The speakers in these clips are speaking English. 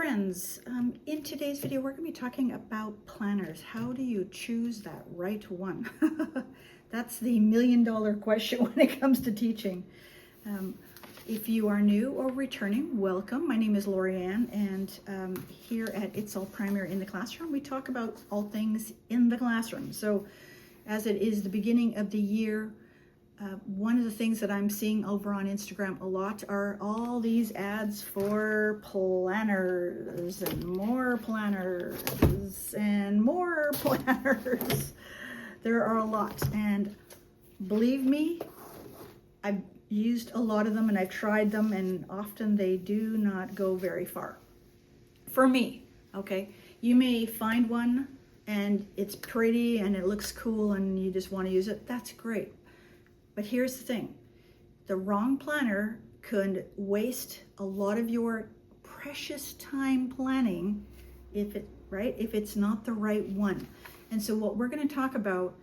friends, in today's video we're going to be talking about planners. How do you choose that right one? That's the million-dollar question when it comes to teaching. If you are new or returning, welcome. My name is Lorianne, and here at It's All Primary in the Classroom we talk about all things in the classroom. So as it is the beginning of the year, one of the things that I'm seeing over on Instagram a lot are all these ads for planners and more planners and more planners. There are a lot, and believe me, I've used a lot of them and I've tried them, and often they do not go very far. For me, okay, you may find one and it's pretty and it looks cool and you just want to use it. That's great. But here's the thing, the wrong planner could waste a lot of your precious time planning if it's not the right one. And so what we're going to talk about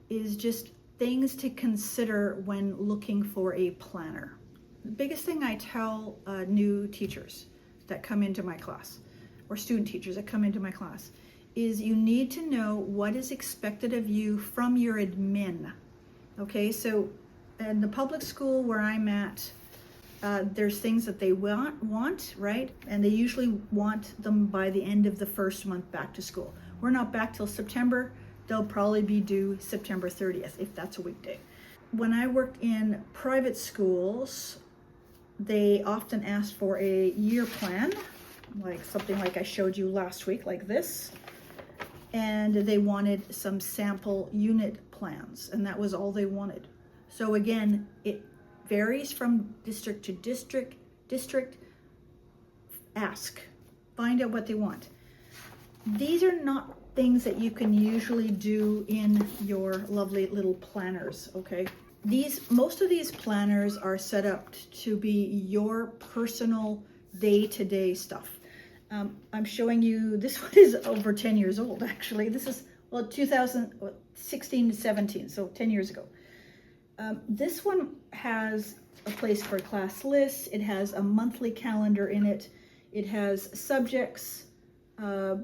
is just things to consider when looking for a planner. The biggest thing I tell new teachers that come into my class, or student teachers that come into my class, is you need to know what is expected of you from your admin. Okay, so in the public school where I'm at, there's things that they want, right? And they usually want them by the end of the first month back to school. We're not back till September. They'll probably be due September 30th, if that's a weekday. When I worked in private schools, they often asked for a year plan, like something like I showed you last week, like this. And they wanted some sample unit plans, and that was all they wanted. So again, it varies from district to district. Ask, find out what they want. These are not things that you can usually do in your lovely little planners, okay? Most of these planners are set up to be your personal day-to-day stuff. I'm showing you, this one is over 10 years old actually. This is, 2016 to 17, so 10 years ago. This one has a place for class lists. It has a monthly calendar in it. It has subjects,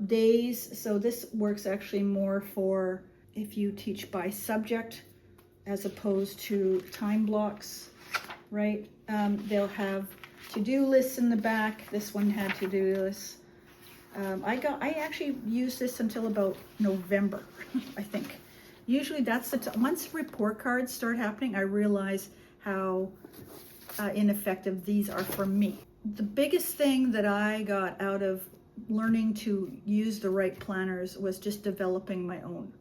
days. So this works actually more for if you teach by subject as opposed to time blocks, right? They'll have to-do lists in the back. This one had to-do lists. I actually used this until about November, I think. Usually that's the once report cards start happening, I realize how ineffective these are for me. The biggest thing that I got out of learning to use the right planners was just developing my own.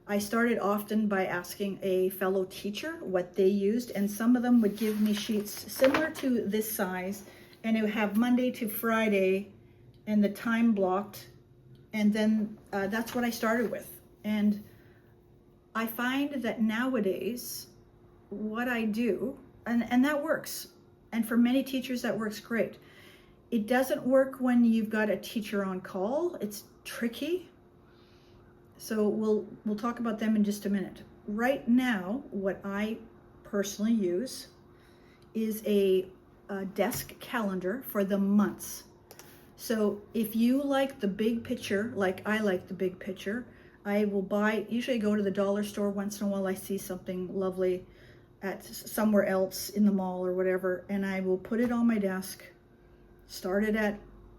I started often by asking a fellow teacher what they used, and some of them would give me sheets similar to this size, and it would have Monday to Friday and the time blocked, and then that's what I started with. And I find that nowadays what I do, and that works, and for many teachers that works great. It doesn't work when you've got a teacher on call. It's tricky. So we'll talk about them in just a minute. Right now, what I personally use is a desk calendar for the months. So if you like the big picture, like I like the big picture, I will usually go to the dollar store once in a while. I see something lovely at somewhere else in the mall or whatever, and I will put it on my desk, start it at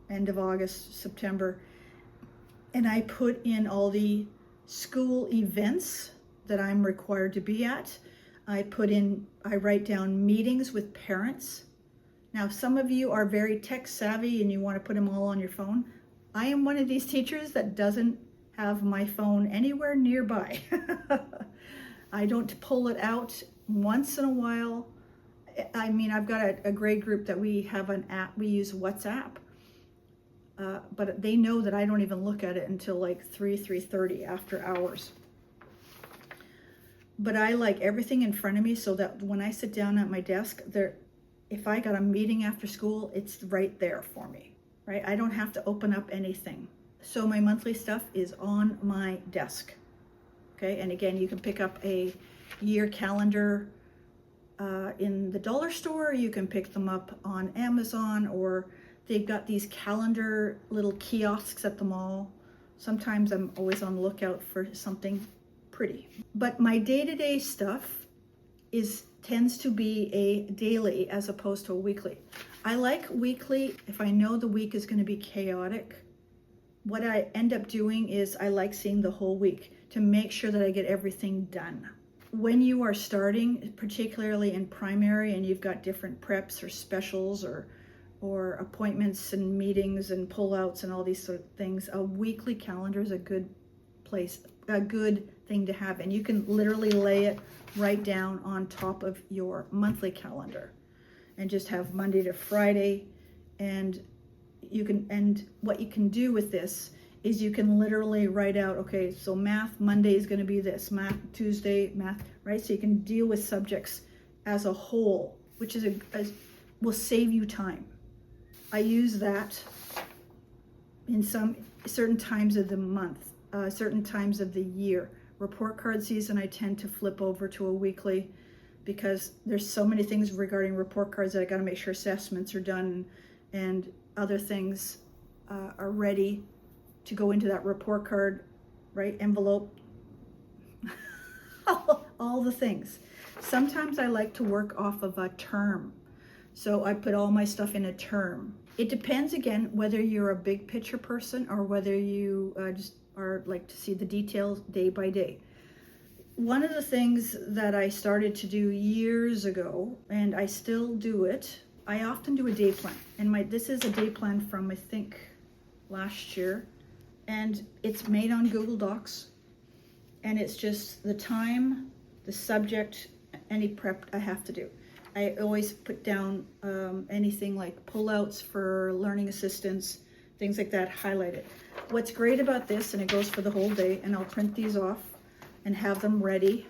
end of August, September, and I put in all the school events that I'm required to be at. I write down meetings with parents. Now, some of you are very tech savvy and you want to put them all on your phone. I am one of these teachers that doesn't have my phone anywhere nearby. I don't pull it out once in a while. I mean, I've got a grade group that we have an app, we use WhatsApp, but they know that I don't even look at it until like 3:30 after hours. But I like everything in front of me so that when I sit down at my desk, if I got a meeting after school, it's right there for me, right? I don't have to open up anything. So my monthly stuff is on my desk, okay? And again, you can pick up a year calendar in the dollar store. You can pick them up on Amazon, or They've got these calendar little kiosks at the mall. Sometimes I'm always on the lookout for something pretty. But my day-to-day stuff tends to be a daily as opposed to a weekly. I like weekly if I know the week is going to be chaotic. What I end up doing is I like seeing the whole week to make sure that I get everything done. When you are starting, particularly in primary, and you've got different preps or specials or appointments and meetings and pullouts and all these sort of things, a weekly calendar is a good thing to have. And you can literally lay it right down on top of your monthly calendar and just have Monday to Friday. And what you can do with this is you can literally write out, okay, so math Monday is going to be this, math Tuesday, math, right? So you can deal with subjects as a whole, which will save you time. I use that in certain times of the month, certain times of the year. Report card season, I tend to flip over to a weekly because there's so many things regarding report cards that I got to make sure assessments are done and other things are ready to go into that report card, right? Envelope, all the things. Sometimes I like to work off of a term. So I put all my stuff in a term. It depends, again, whether you're a big picture person or whether you just are like to see the details day by day. One of the things that I started to do years ago, and I still do it, I often do a day plan. And this is a day plan from, I think, last year. And it's made on Google Docs. And it's just the time, the subject, any prep I have to do. I always put down anything like pullouts for learning assistants, things like that, highlighted. What's great about this, and it goes for the whole day, and I'll print these off and have them ready.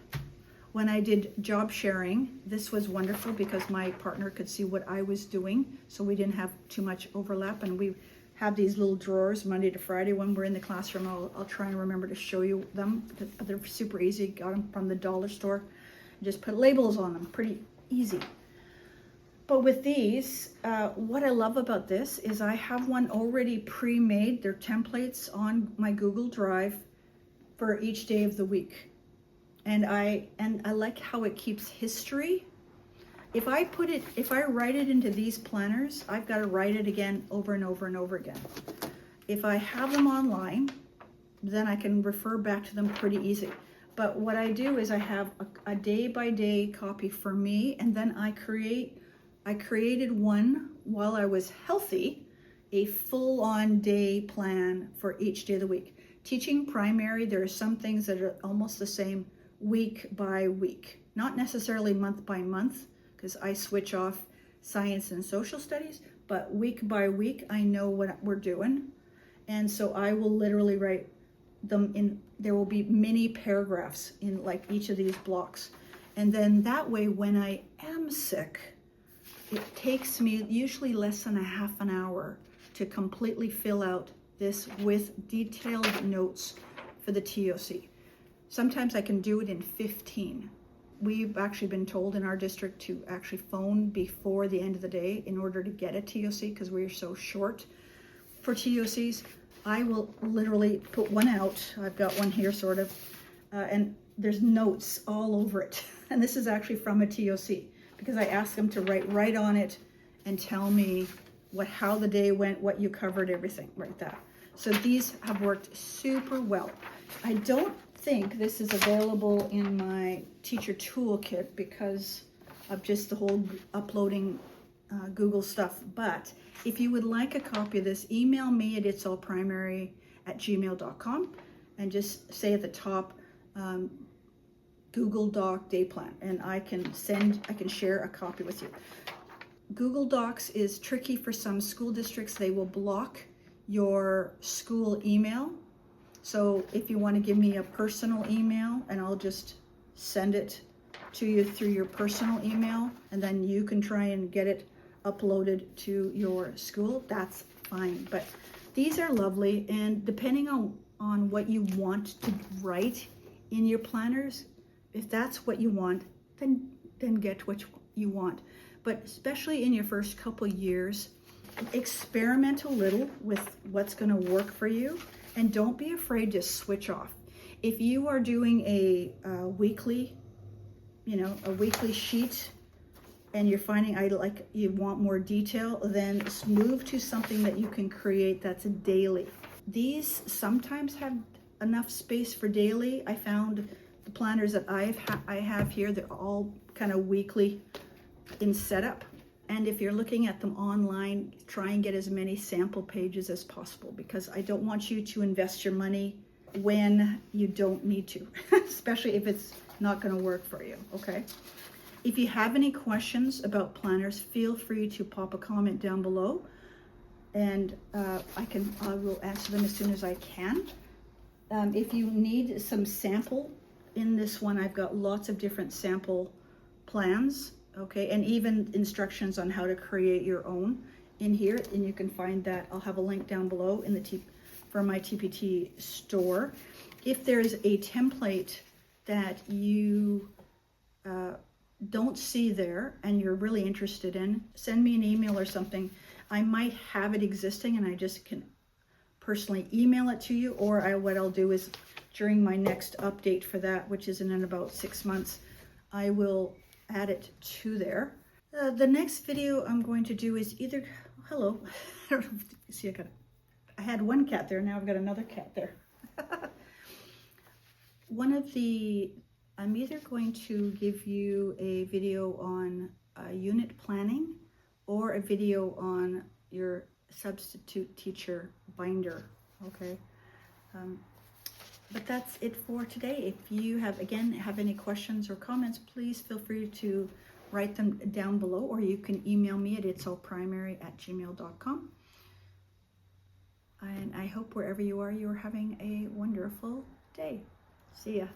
When I did job sharing, this was wonderful because my partner could see what I was doing, so we didn't have too much overlap. And we have these little drawers Monday to Friday. When we're in the classroom, I'll try and remember to show you them. They're super easy. Got them from the dollar store. Just put labels on them. Pretty easy. But with these, what I love about this is I have one already pre-made. They're templates on my Google Drive for each day of the week. And I like how it keeps history. If I write it into these planners, I've got to write it again over and over and over again. If I have them online, then I can refer back to them pretty easy. But what I do is I have a day-by-day copy for me, and then I created one while I was healthy, a full-on day plan for each day of the week. Teaching primary, there are some things that are almost the same week by week, not necessarily month by month, because I switch off science and social studies, but week by week, I know what we're doing. And so I will literally write them in, there will be mini paragraphs in like each of these blocks. And then that way, when I am sick, it takes me usually less than a half an hour to completely fill out this with detailed notes for the TOC. Sometimes I can do it in 15. We've actually been told in our district to actually phone before the end of the day in order to get a TOC because we're so short for TOCs. I will literally put one out. I've got one here sort of, and there's notes all over it. And this is actually from a TOC because I asked them to write right on it and tell me how the day went, what you covered, everything like that. So these have worked super well. I don't think this is available in my teacher toolkit because of just the whole uploading Google stuff. But if you would like a copy of this, email me at itsallprimary@gmail.com and just say at the top, Google Doc day plan, and I can share a copy with you. Google Docs is tricky for some school districts. They will block your school email. So if you want to give me a personal email, and I'll just send it to you through your personal email, and then you can try and get it uploaded to your school, that's fine. But these are lovely, and depending on what you want to write in your planners, if that's what you want, then get what you want. But especially in your first couple years, experiment a little with what's going to work for you, and don't be afraid to switch off. If you are doing a weekly, a weekly sheet, and you're finding you want more detail, then move to something that you can create that's a daily. These sometimes have enough space for daily. I found the planners that I have here, they're all kind of weekly in setup. And if you're looking at them online, try and get as many sample pages as possible, because I don't want you to invest your money when you don't need to, especially if it's not going to work for you, okay? If you have any questions about planners, feel free to pop a comment down below, and I will answer them as soon as I can. If you need some sample in this one, I've got lots of different sample plans, okay, and even instructions on how to create your own in here, and you can find that. I'll have a link down below in the for my TPT store. If there's a template that you don't see there and you're really interested in, send me an email or something. I might have it existing and I just can personally email it to you, or what I'll do is during my next update for that, which is in about 6 months, I will add it to there. The next video I'm going to do is either, hello, see, I had one cat there, now I've got another cat there. I'm either going to give you a video on unit planning or a video on your substitute teacher binder, okay? But that's it for today. If you have any questions or comments, please feel free to write them down below, or you can email me at itsallprimary@gmail.com. And I hope wherever you are, you're having a wonderful day. See ya.